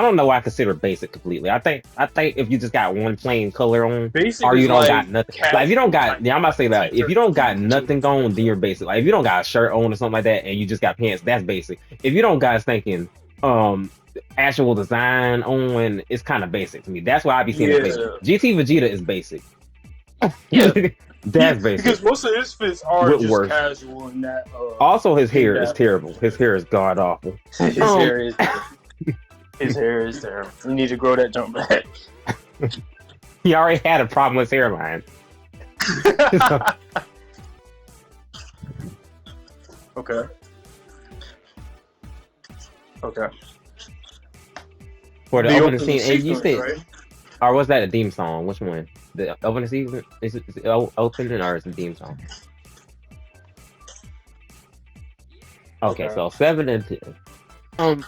don't know why I consider basic completely. I think if you just got one plain color on, Basic or you is don't like got nothing. Like if you don't casual got, type yeah, I'm about to say that if you t-shirt, don't got jeans, nothing on, then you're basic. Like if you don't got a shirt on or something like that, and you just got pants, that's basic. If you don't got thinking, um, actual design on, it's kind of basic to me. That's why I be seeing as basic. yeah, GT Vegeta is basic. yeah. That's Because basic. most of his fits are With just worse. casual in that. Also, his In hair is that, terrible. His hair is god awful. his Um, hair is his hair is there. You need to grow that jump back. he already had a problem with his hairline. Okay. Okay. For the The opening opening scene, and you sequence, said, right? or was that a theme song? Which one? The opening season is it opening or is it theme song? Okay, Okay. so 7 and 10. Um,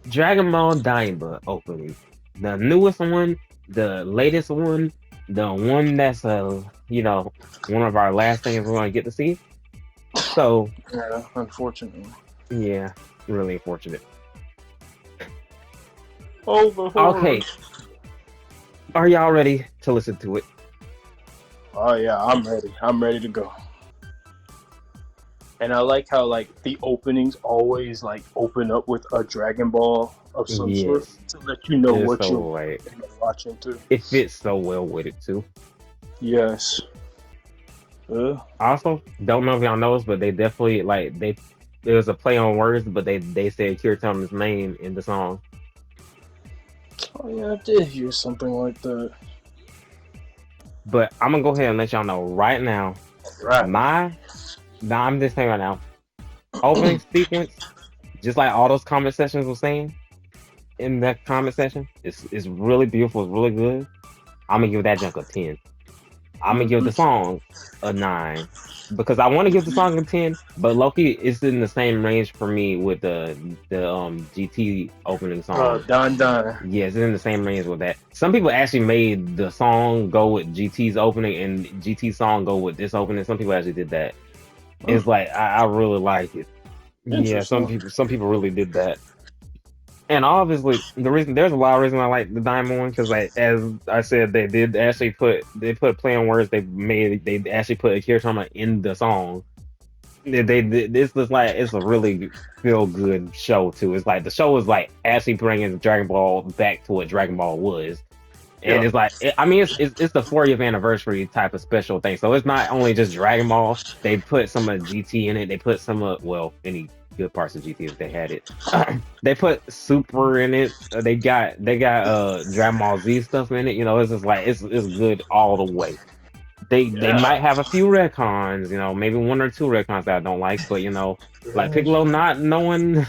Dragon Ball Daima opening, the newest one, the latest one, the one that's one of our last things we're gonna get to see. So Yeah, unfortunately. yeah, really unfortunate. Oh, the horror. Okay, are y'all ready to listen to it? Oh yeah, I'm ready. I'm ready to go. And I like how like the openings always like open up with a Dragon Ball of some sort Yes, to let you know it's what so you're like watching too. it fits so well with it too. Yes. Also, don't know if y'all noticed, but they definitely there was a play on words, but they said Kiritoma's name in the song. Oh yeah, I did hear something like that. But I'm gonna go ahead and let y'all know right now. Right. I'm just saying right now. Opening sequence, just like all those comment sections were saying in that comment section, it's really beautiful. It's really good. I'm gonna give that junk a 10. I'm gonna give the song a 9 because I want to give the song a 10, but Loki is in the same range for me with the GT opening song. Don Don. Yes, it's in the same range with that. Some people actually made the song go with GT's opening and GT's song go with this opening. Some people actually did that. It's like I really like it. Yeah, some people really did that. And obviously, there's a lot of reason I like the Diamond one because, like, as I said, they put play on words. They actually put Akira Tama in the song. This is like it's a really feel good show too. It's like the show is like actually bringing Dragon Ball back to what Dragon Ball was. And Yeah. it's like, it's the 40th anniversary type of special thing. So it's not only just Dragon Ball. They put some of GT in it. They put some of, well, any good parts of GT if they had it. They put Super in it. They got Dragon Ball Z stuff in it. It's just like it's good all the way. They might have a few retcons. Maybe one or two retcons that I don't like. But like Piccolo not knowing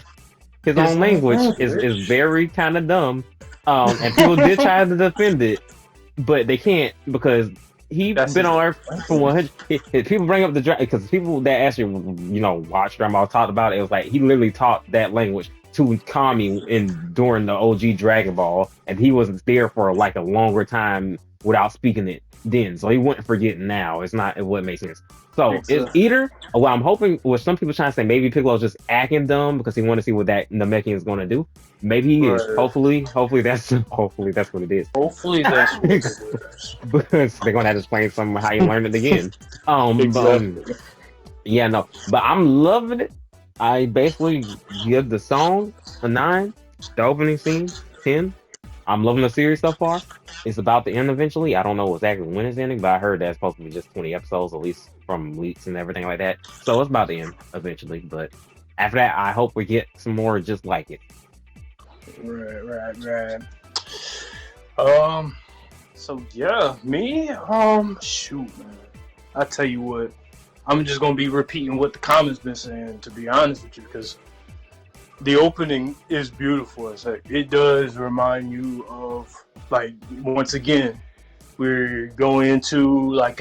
his own language is very kind of dumb. And people did try to defend it, but they can't because he's been on Earth for 100. People bring up the dragon because people that actually watched Dragon Ball talked about it. It was like he literally taught that language to Kami during the OG Dragon Ball, and he wasn't there for like a longer time without speaking it then, so he wouldn't forget now. It wouldn't make sense. So it's either I'm hoping what some people trying to say maybe Piccolo's just acting dumb because he want to see what that Namekian is going to do. Maybe he is. Hopefully that's what it is. Hopefully that's what it is. Because they're gonna have to explain some how you learned it again. Exactly. Yeah, no, but I'm loving it. I basically give the song a 9, the opening scene 10. I'm loving the series so far. It's about to end eventually. I don't know exactly when it's ending, but I heard that's supposed to be just 20 episodes, at least from leaks and everything like that. So it's about to end eventually. But after that, I hope we get some more just like it. Right. So yeah, me, shoot, man. I tell you what, I'm just gonna be repeating what the comments been saying, to be honest with you, because the opening is beautiful. It's like, it does remind you of, like, once again, we're going into like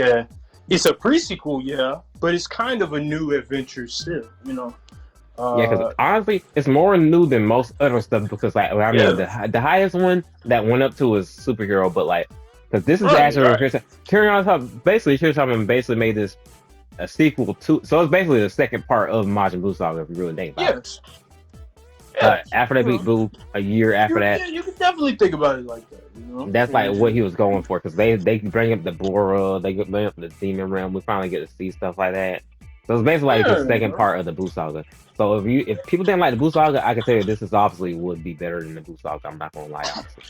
it's a pre-sequel, yeah, but it's kind of a new adventure still, you know. Yeah, because honestly, it's more new than most other stuff. Because like, I mean, Yeah. the highest one that went up to is superhero, but like, because this is Right, actually right. basically Kirishima basically made this a sequel to, so it's basically the second part of Majin Buu Saga if you really think about it. Yes. Yes. After they You beat know, Buu, a year after that, yeah, you can definitely think about it like that, you know. that's like what And, he was going for. Because they bring up the Bora, they bring up the Demon Realm. We finally get to see stuff like that. So it's basically like the yeah, second part of the Buu Saga. So if people didn't like the Buu Saga, I can tell you this is obviously would be better than the Buu Saga. I'm not gonna lie, obviously.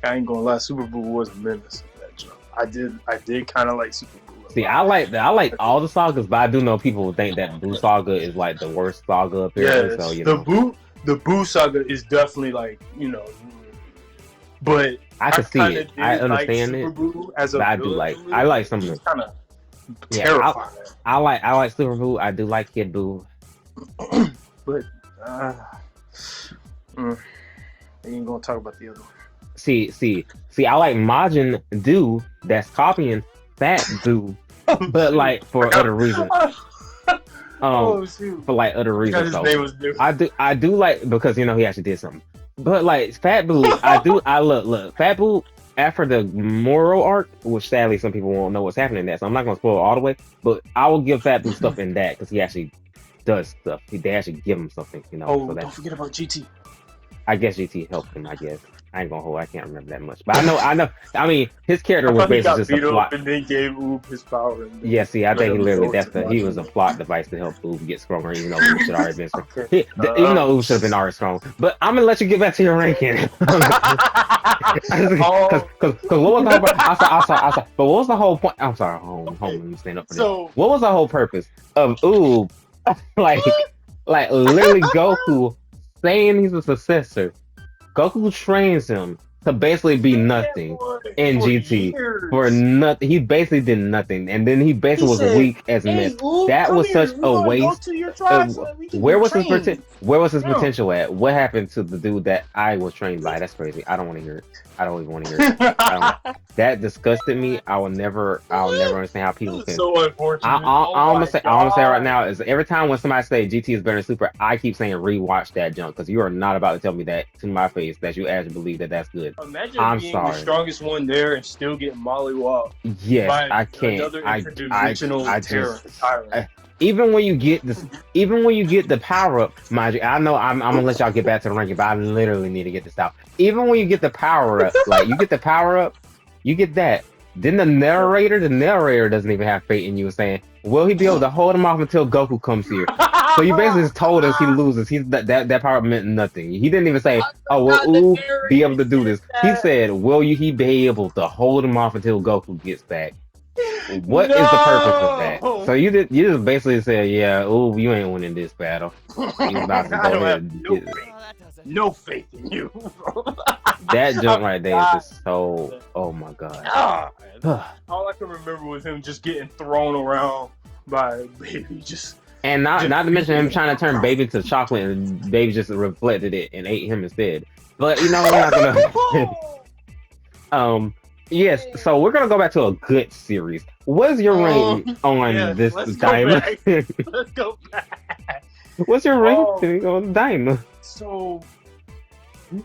I ain't gonna lie, Super Boo was a menace in that jump. I did kind of like Super Boo. See, I like all the sagas, but I do know people think that Buu Saga is like the worst saga apparently. Yes, So you know, the Boo saga is definitely like, you know, but I can see kinda it. I understand like Super it, Boo as a but I do villain like a little I like bit. some of He's them. kind of Yeah, terrifying. I like Super Buu. I do like Kid Buu. But we ain't gonna talk about the other one. See, I like Majin Do that's copying Fat Buu, but like for other reasons. Oh shoot! For like other I forgot reasons. his So name was different. I do like, because you know he actually did something. But like Fat Buu, I look Fat Buu after the Moro arc, which sadly some people won't know what's happening in that, so I'm not gonna spoil it all the way. But I will give Fat Buu stuff in that because he actually does stuff. They actually give him something, you know. Oh, So don't forget about GT. I guess GT helped him. I guess I ain't gonna hold. I can't remember that much, but I know. I mean, his character I was thought he basically got just a beat up plot. and then gave Oob his power. And Yeah, see, I let think he him literally go to he was a Majin plot device to help Oob get stronger, even though Oob should already been strong. Buu. Okay. Even though Oob should have been already strong. But I'm gonna let you get back to your ranking. Because Oh, what was the whole point? I'm sorry. But what was the whole point? I'm sorry, home. okay. Let me stand up for this. So What was the whole purpose of Oob, like, literally Goku saying he's a successor? Goku trains him to basically be nothing in for GT for years. nothing. He basically did nothing, and then he He basically was said, weak as "Hey, mess. Oob, That come was here. such We're a gonna go waste. to your tribe so that we Where can was his train." Where was his No. potential at? What happened to the dude that I was trained by? That's crazy. I don't want to hear it. I don't even want to hear it. That disgusted me. I'll never understand how That people was can. so unfortunate. I'm gonna say, I'm gonna say right God. now is every time when somebody say GT is better than Super, I keep saying rewatch that junk because you are not about to tell me that to my face that you actually believe that that's good. Imagine I'm being the sorry. strongest one there and still getting mollywopped Yes, by I can't. another I interdimensional terror just tyrant. even when you get this, even when you get the power up, mind you, I know I'm gonna let y'all get back to the ranking, but I literally need to get this out. Even when you get the power up, like you get the power up, you get that. Then the narrator doesn't even have faith in you, saying, "Will he be able to hold him off until Goku comes here?" So you basically just told us he loses. That power meant nothing. He didn't even say, "Oh, will God, the Oob be narrator able to do said this?" He that. said, "Will he be able to hold him off until Goku gets back?" What is the purpose of that? No. So you just basically said, "Yeah, Oob, you ain't winning this battle." You about to I go don't ahead have and no get it. faith. No faith in you. That jump right there is God. just so. Oh my god. God. All I can remember was him just getting thrown around by Baby. And not to mention him trying to turn Baby to chocolate, and Baby just reflected it and ate him instead. But you know we're not gonna. Yes. So we're gonna go back to a good series. What's your rating on yes, this let's go Diamond? back. Let's go back. What's your rating on Diamond? So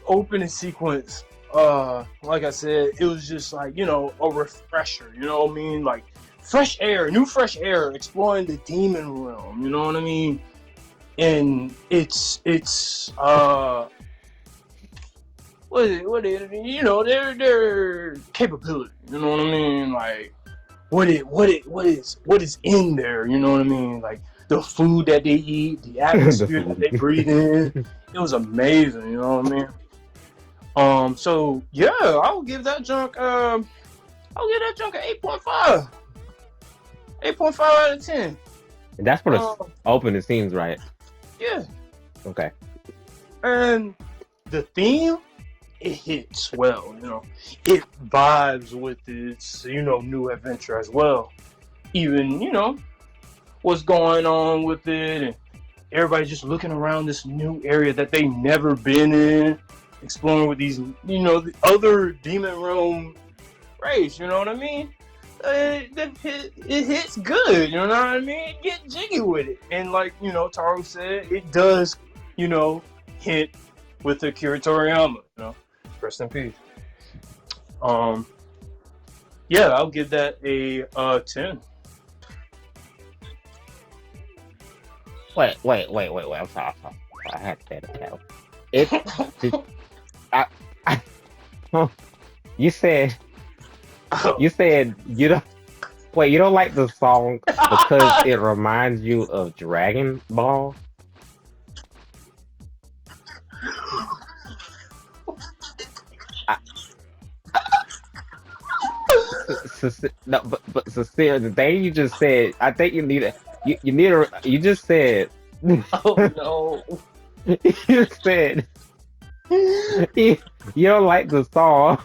opening sequence, like I said, it was just like, you know, a refresher, you know what I mean? Like fresh air, new fresh air, exploring the demon realm, you know what I mean? And it's what it you know, their capability, you know what I mean? Like what is in there, you know what I mean? Like the food that they eat, the atmosphere that they breathe in, it was amazing, you know what I mean? So yeah, I'll give that junk an 8.5. 8.5 out of 10. And that's for the opening scenes, right? Yeah. Okay. And the theme, it hits well, you know. It vibes with its, you know, new adventure as well. even what's going on with it, and everybody's just looking around this new area that they never been in, exploring with these the other demon realm race. You know what I mean? It hits good. You know what I mean? Get jiggy with it, and like Taro said, it does hit with the Akira Toriyama. Rest in peace. Yeah, I'll give that a 10. Wait. I'm sorry. I had to say that. It. I, you said you don't. Wait, you don't like the song because it reminds you of Dragon Ball? I, no, but sincere, the thing you just said, I think you need a you need a you just said Oh no. you said you don't like the song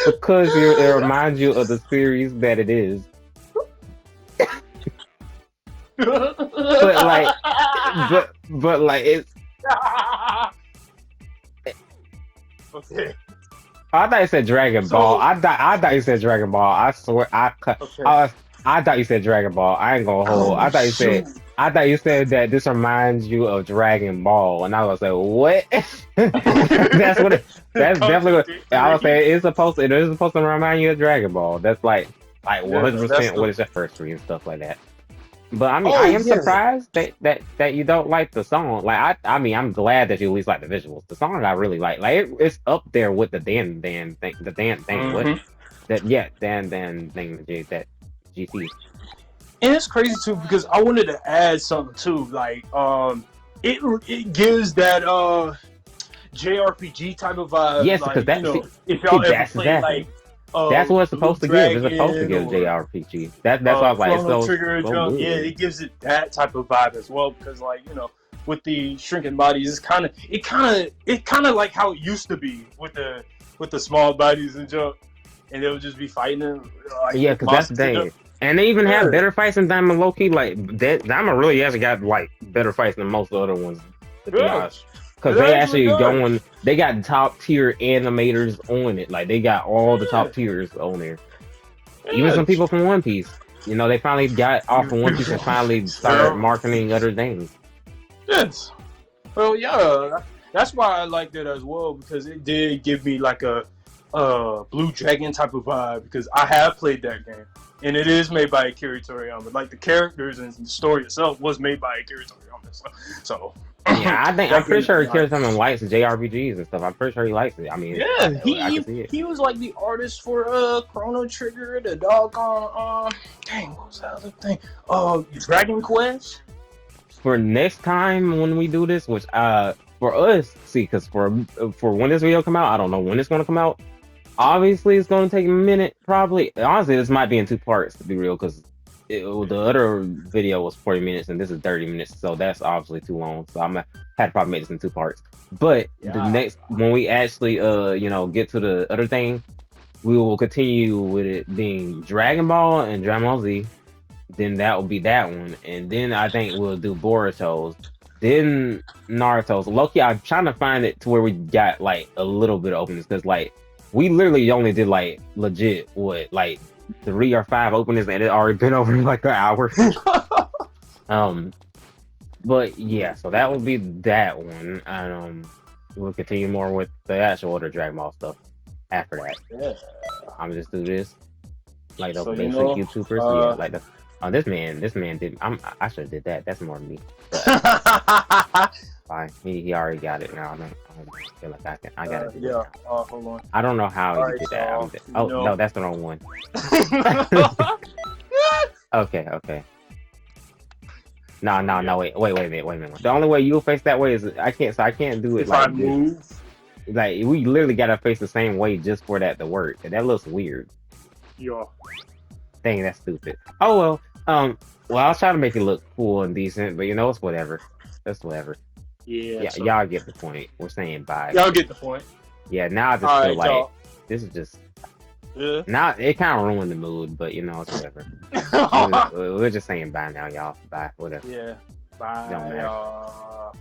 because it reminds you of the series that it is. But like, but like it's. Okay. I thought you said Dragon Ball. I thought you said Dragon Ball. I swear Okay. I thought you said Dragon Ball. I ain't gonna hold. Oh, shoot. I thought you said that this reminds you of Dragon Ball, and I was like, what? That's definitely what I was saying. It is supposed to remind you of Dragon Ball. That's like 100% what it's supposed to be and stuff like that. But I mean, I am surprised that you don't like the song. Like I mean, I'm glad that you at least like the visuals. The song I really like. Like it's up there with the Dan thing. The Dan thing. What? That Dan thing. That GC. And it's crazy too because I wanted to add something too. Like it gives that JRPG type of vibe. Yes, like, because that's if y'all ever played like. That's what it's supposed to Dragon give. It's supposed to give JRPG. That's why I was like, it's so Trigger, yeah, it gives it that type of vibe as well because like with the shrinking bodies, it's kind of like how it used to be with the small bodies and jump, and they'll just be fighting them. Like, yeah, because that's the thing. And they even have better fights than Diamond Loki. Like Diamond really has got like better fights than most other ones. To be honest. Because they actually going, they got top tier animators on it. Like they got all the top tiers on there. Even some people from One Piece, they finally got off of One Piece and finally started marketing other things. Yes. Well, yeah, that's why I liked it as well because it did give me like a Blue Dragon type of vibe because I have played that game and it is made by Akira Toriyama. Like the characters and the story itself was made by Akira Toriyama. So. Yeah, I'm pretty sure Akira Toriyama likes JRPGs and stuff. I'm pretty sure he likes it. I mean, yeah, I can see it. He was like the artist for Chrono Trigger, the doggone dang, what was that other thing? Dragon Quest. For next time when we do this, which for us, see, because for when this video come out, I don't know when it's gonna come out. Obviously, it's gonna take a minute. Probably, honestly, this might be in 2 parts to be real, because the other video was 40 minutes and this is 30 minutes, so that's obviously too long. So I'm gonna have to probably make this in 2 parts. But the next, when we actually get to the other thing, we will continue with it being Dragon Ball and Dragon Ball Z. Then that will be that one, and then I think we'll do Boruto's, then Naruto's. Loki, I'm trying to find it to where we got like a little bit of openness because like we literally only did like legit what like 3 or 5 openings and it already been over like an hour. But yeah, so that will be that one, and we'll continue more with the actual other Dragon Ball stuff after that. Yeah. I'm just do this like the So, basic YouTubers. Yeah, like the this man did. I should have did that. That's more than me. Fine, he already got it now. I don't feel like I gotta do yeah. Hold on. I don't know how he did that. So, no, that's the wrong one. Okay. No. Wait a minute. The only way you'll face that way is I can't do it If like I move. Like we literally gotta face the same way just for that to work, and that looks weird. Yeah. Dang, that's stupid. Oh well. Well, I was trying to make it look cool and decent, but it's whatever. That's whatever. Yeah. So, y'all get the point. We're saying bye. Y'all get the point. Yeah, now I just feel like y'all. this is just Yeah. Now it kind of ruined the mood, but you know it's whatever. We're just saying bye now, y'all. Bye, whatever. Yeah. Bye. Don't matter.